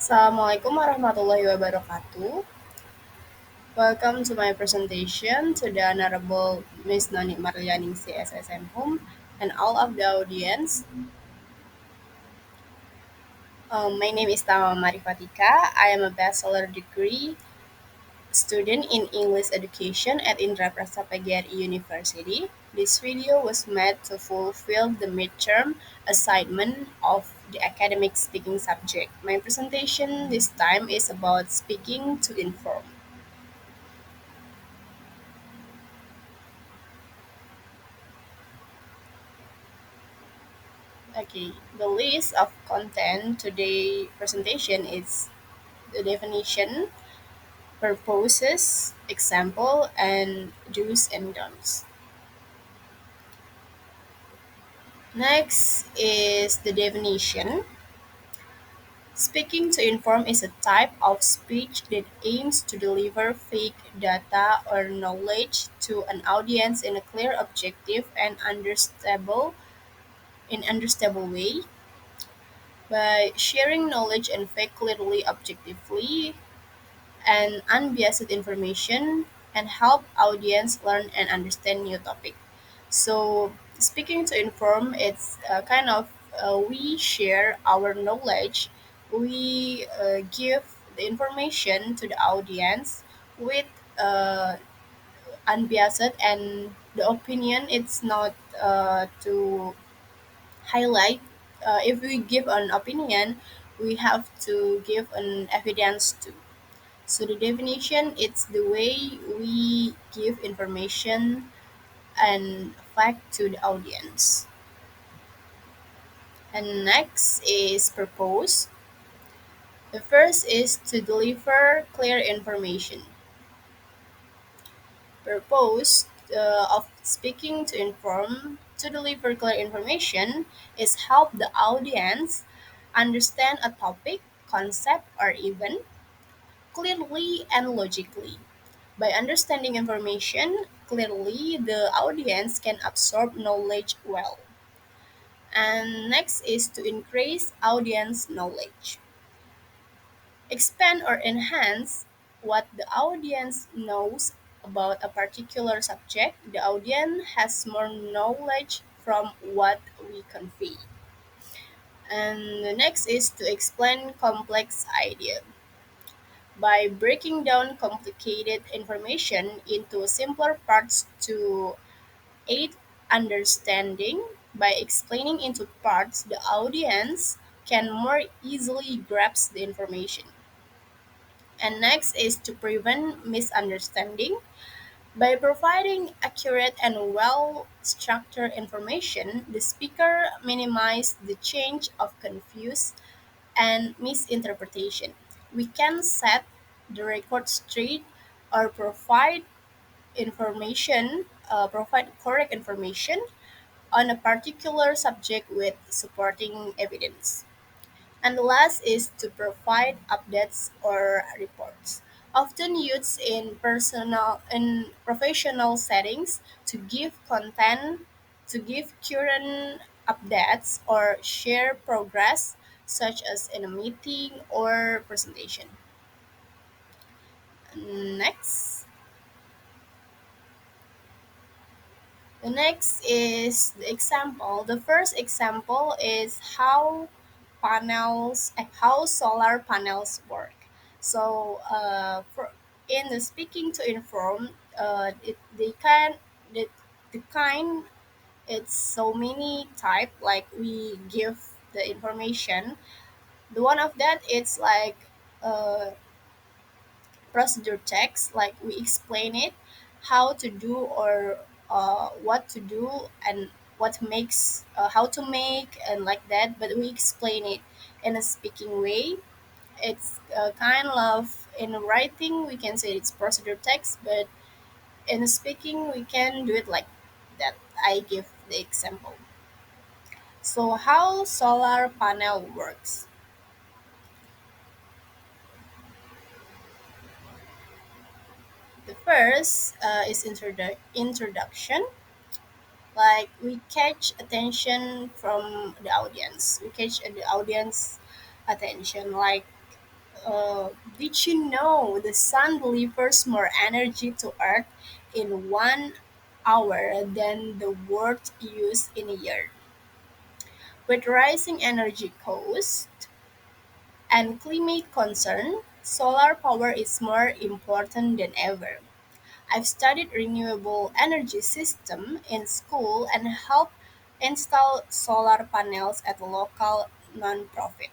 Assalamualaikum warahmatullahi wabarakatuh. Welcome to my presentation to the Honorable Miss Noni Marlianing CSSM Home and all of the audience. My name is Tamama. I am a bachelor degree student in English education at Indra Prasapagari University. This video was made to fulfill the midterm assignment of the academic speaking subject. My presentation this time is about speaking to inform. Okay, the list of content today presentation is the definition, purposes, example, and do's and don'ts. Next is the definition. Speaking to inform is a type of speech that aims to deliver fake data or knowledge to an audience in a clear, objective, and understandable way. By sharing knowledge and fact clearly, objectively, and unbiased information and help audience learn and understand new topic. So speaking to inform, it's kind of we share our knowledge, we give the information to the audience with unbiased and the opinion. It's not to highlight. If we give an opinion, we have to give an evidence too. So the definition it's the way we give information and fact to the audience. And next is purpose. The first is to deliver clear information. Purpose of speaking to inform to deliver clear information is help the audience understand a topic, concept, or event clearly and logically. By understanding information clearly, the audience can absorb knowledge well. And next is to increase audience knowledge. Expand or enhance what the audience knows about a particular subject. The audience has more knowledge from what we convey. And the next is to explain complex idea. By breaking down complicated information into simpler parts to aid understanding, by explaining into parts, the audience can more easily grasp the information. And next is to prevent misunderstanding. By providing accurate and well structured information, the speaker minimizes the change of confuse and misinterpretation. We can set the record straight or provide correct information on a particular subject with supporting evidence. And the last is to provide updates or reports, often used in personal in professional settings to give current updates or share progress such as in a meeting or presentation. Next, the next is the example. The first example is how solar panels work. So, in the speaking to inform, they can the kind it's so many type like we give the information. The one of that it's like uh, procedure text like we explain it how to do or what to do and what makes how to make and like that, but we explain it in a speaking way. It's kind of in writing we can say it's procedure text, but in speaking we can do it like that. I give the example. So how solar panel works. The first is introduction. Like we catch attention from the audience, we catch the audience attention like Uh, did you know the sun delivers more energy to Earth in 1 hour than the world uses in a year? With rising energy costs and climate concern, solar power is more important than ever. I've studied renewable energy system in school and helped install solar panels at a local nonprofit.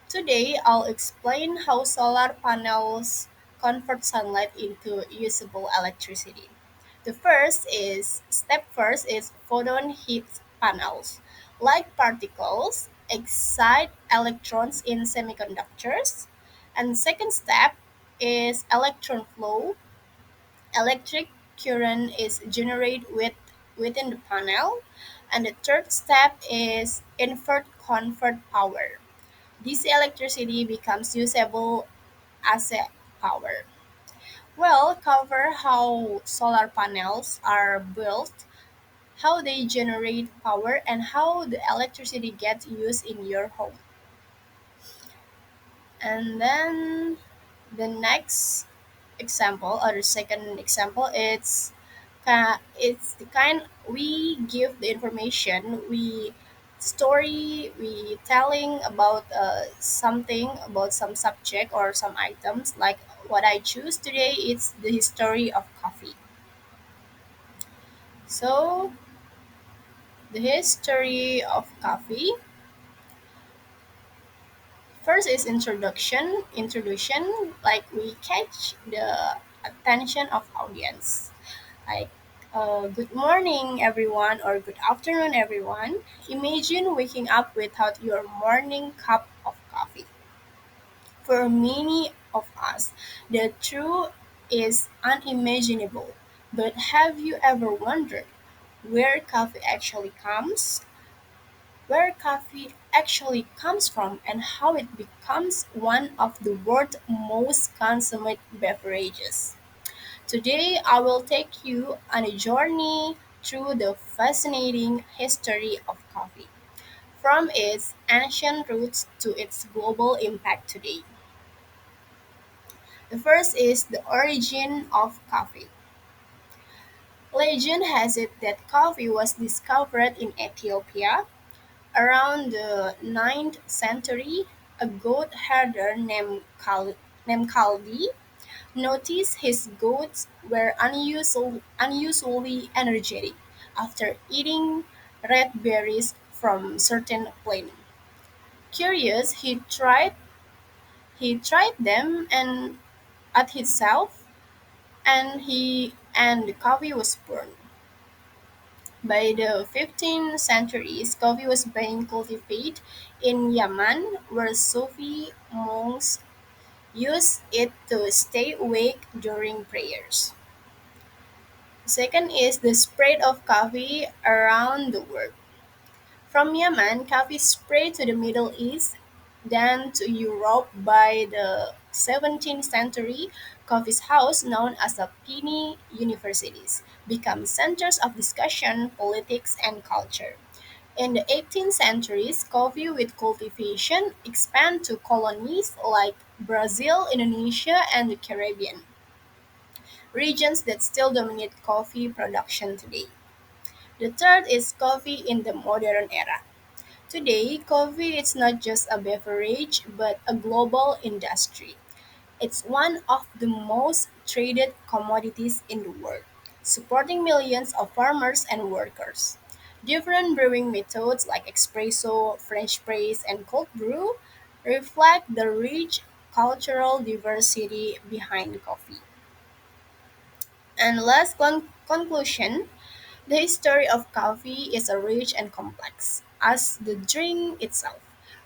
Today, I'll explain how solar panels convert sunlight into usable electricity. The first is photon heat panels. Like particles, excite electrons in semiconductors. And second step is electron flow. Electric current is generated within the panel. And the third step is invert convert power. This electricity becomes usable as a power. Well, cover how solar panels are built, how they generate power, and how the electricity gets used in your home. And then the next example, or the second example, it's the kind we give the information, we telling about something about some subject or some items. Like what I choose today, it's the history of coffee. So the history of coffee. First is introduction, like we catch the attention of audience. Like, good morning, everyone, or good afternoon, everyone. Imagine waking up without your morning cup of coffee. For many of us, the truth is unimaginable. But have you ever wondered where coffee actually comes? Where coffee actually comes from and how it becomes one of the world's most consumed beverages. Today, I will take you on a journey through the fascinating history of coffee, from its ancient roots to its global impact today. The first is the origin of coffee. Legend has it that coffee was discovered in Ethiopia around the 9th century. A goat herder named Kaldi noticed his goats were unusually energetic after eating red berries from certain plant. Curious, he tried them and at himself, and the coffee was born. By the 15th centuries, coffee was being cultivated in Yemen, where Sufi monks used it to stay awake during prayers. Second is the spread of coffee around the world. From Yemen, coffee spread to the Middle East, then to Europe. By the 17th century, coffee houses known as the penny universities become centers of discussion, politics, and culture. In the 18th centuries, coffee with cultivation expanded to colonies like Brazil, Indonesia, and the Caribbean, regions that still dominate coffee production today. The third is coffee in the modern era. Today, coffee is not just a beverage but a global industry. It's one of the most traded commodities in the world, supporting millions of farmers and workers. Different brewing methods like espresso, French press, and cold brew reflect the rich cultural diversity behind coffee. And last conclusion, the history of coffee is a rich and complex as the drink itself.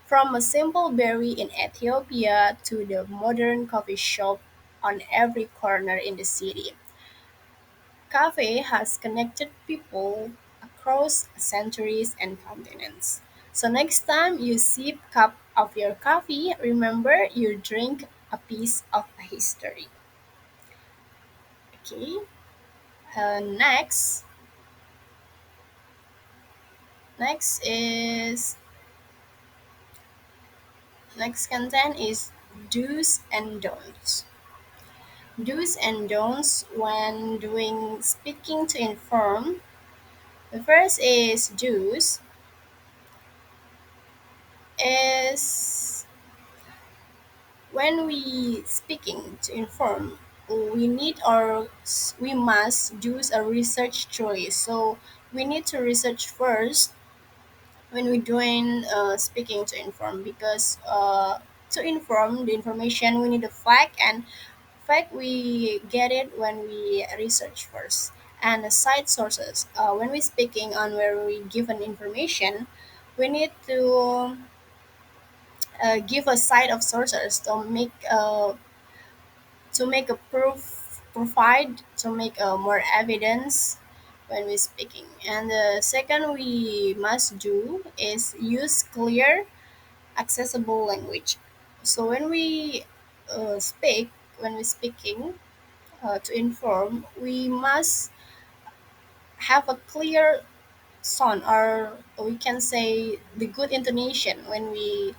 From a simple berry in Ethiopia to the modern coffee shop on every corner in the city, coffee has connected people across centuries and continents. So next time you sip cup of your coffee, remember you drink a piece of history. Okay. Next is Next content is do's and don'ts. Do's and don'ts when doing speaking to inform. The first is do's is when we speaking to inform, we need or we must do a research choice. So we need to research first when we're doing speaking to inform, because to inform the information we need a fact, and fact we get it when we research first. And the side sources, when we're speaking on where we given information, we need to give a side of sources to make a proof provide to make more evidence when we're speaking. And the second we must do is use clear accessible language. So when we speak when we're speaking to inform, we must have a clear sound, or we can say the good intonation when we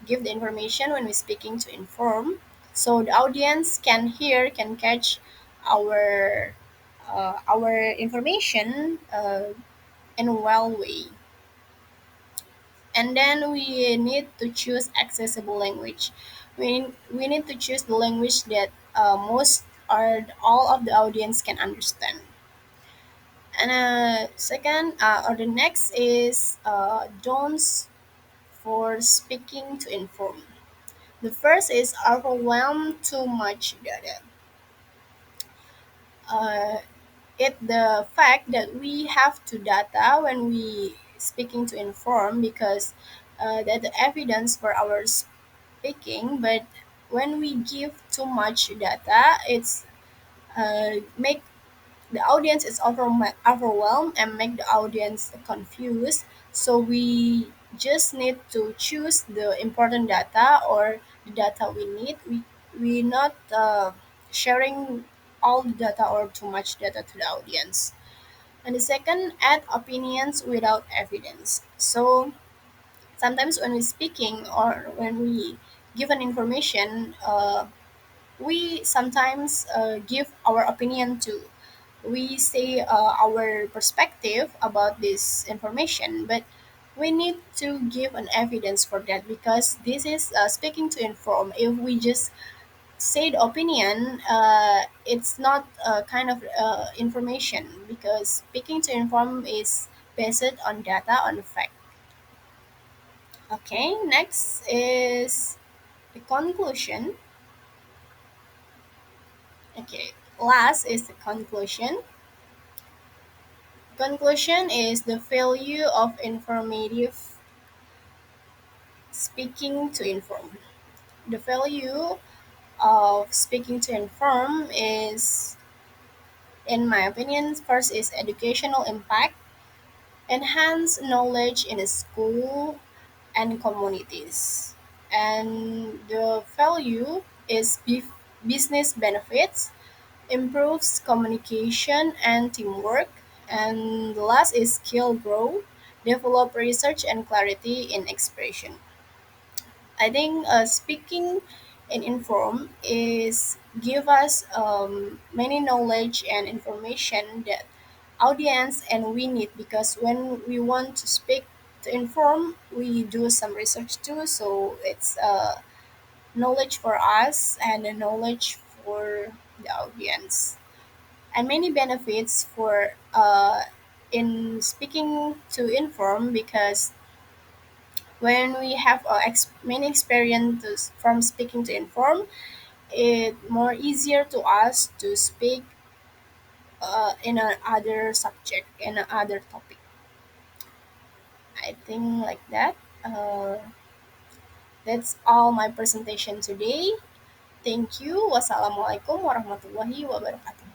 give the information when we're speaking to inform, so the audience can hear, can catch our information in a well way. And then we need to choose accessible language. We need to choose the language that most or all of the audience can understand. And second, or the next is don'ts for speaking to inform. The first is overwhelm too much data. Uh, it the fact that we have to data when we speaking to inform, because that the evidence for our speaking. But when we give too much data, it's make the audience is overwhelmed and make the audience confused. So we just need to choose the important data or the data we need. We not sharing all the data or too much data to the audience. And the second, add opinions without evidence. So sometimes when we're speaking or when we give an information, we sometimes give our opinion too. We say our perspective about this information, but we need to give an evidence for that, because this is speaking to inform. If we just say the opinion, it's not a kind of information, because speaking to inform is based on data, on fact. Okay, next is the conclusion. Okay, last is the conclusion. Conclusion is the value of informative speaking to inform. The value of speaking to inform is, in my opinion, first is educational impact, enhance knowledge in a school and communities. And the value is business benefits, improves communication and teamwork. And the last is skill growth, develop research and clarity in expression. I think speaking in inform is give us many knowledge and information that audience and we need, because when we want to speak to inform, we do some research too. So it's knowledge for us and a knowledge for the audience, and many benefits for in speaking to inform, because when we have many experiences from speaking to inform, it more easier to us to speak in another subject, in another topic. I think like that. uh, that's all my presentation today. Thank you. Wassalamualaikum warahmatullahi wabarakatuh.